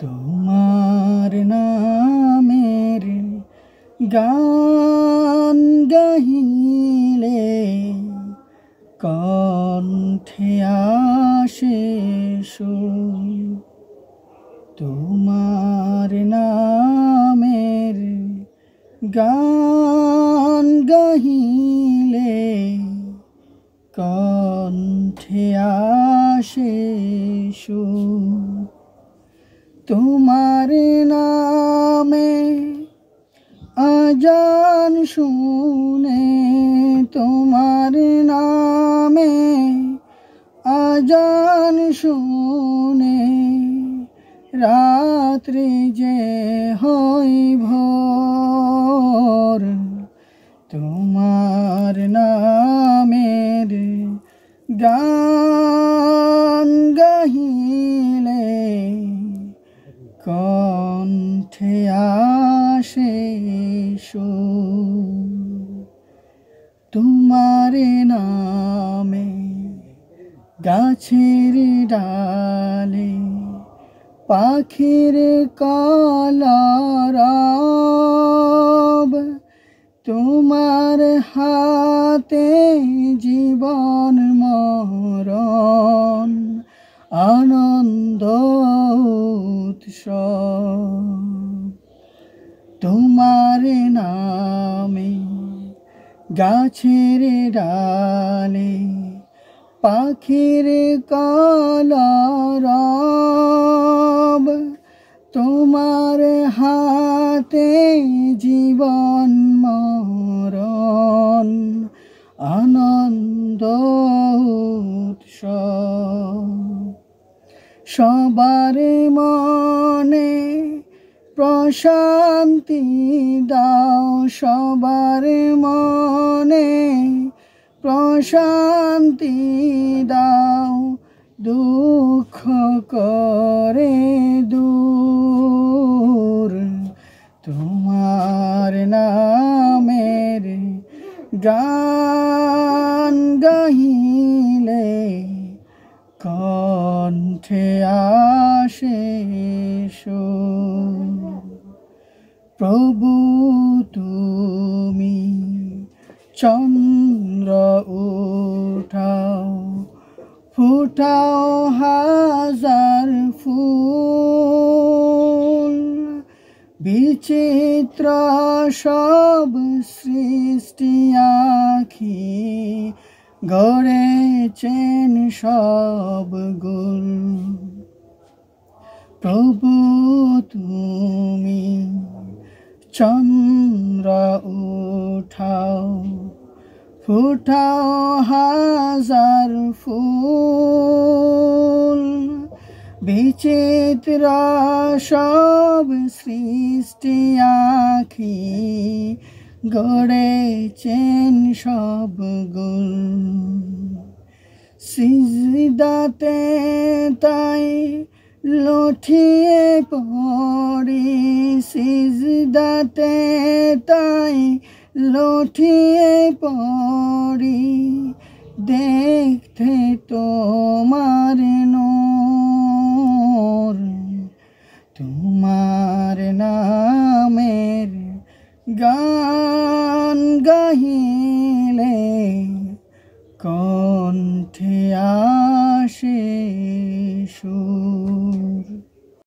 তোমার নামের গান গাহিলে কণ্ঠে আসে সুর। তোমার নামের গান গাহিলে কণ্ঠে আসে সুর। তোমার নামে আজান শুনে, তোমার নামে আজান শুনে রাত্রি যে হয় ভোর। তোমার নামের গান গাহিলে কণ্ঠে আসে সুর। তোমার নামে গাছের ডালে পাখির কলরব, তোমার হাতে জীবন মরণ আনন্দ উৎসব। তোমার নামে গাছের ডালে পাখির কলরব, তোমার হাতে জীবন মরণ আনন্দ উৎসব। সবার মনে প্রশান্তি দাও, সবার মনে প্রশান্তি দাও, দুঃখ করে দূর। তোমার নামের গান গাহিলে কণ্ঠে আসে সুর। প্রভু তুমি চন্দ্র উঠাও, ফুটাও হাজার ফুল, বিচিত্র সব সৃষ্টি আঁখি গড়েছেন সব গুল। প্রভু তুমি চন্দ্র উঠাও, ফুটাও হাজার ফুল, বিচিত্র সব সৃষ্টি আঁখি গড়েছেন সব গুল। সিজদাতে তাই লুটিয়ে পড়ি, সিজদাতে তাই লুটিয়ে পড়ি, দেখতে তোমার নূর।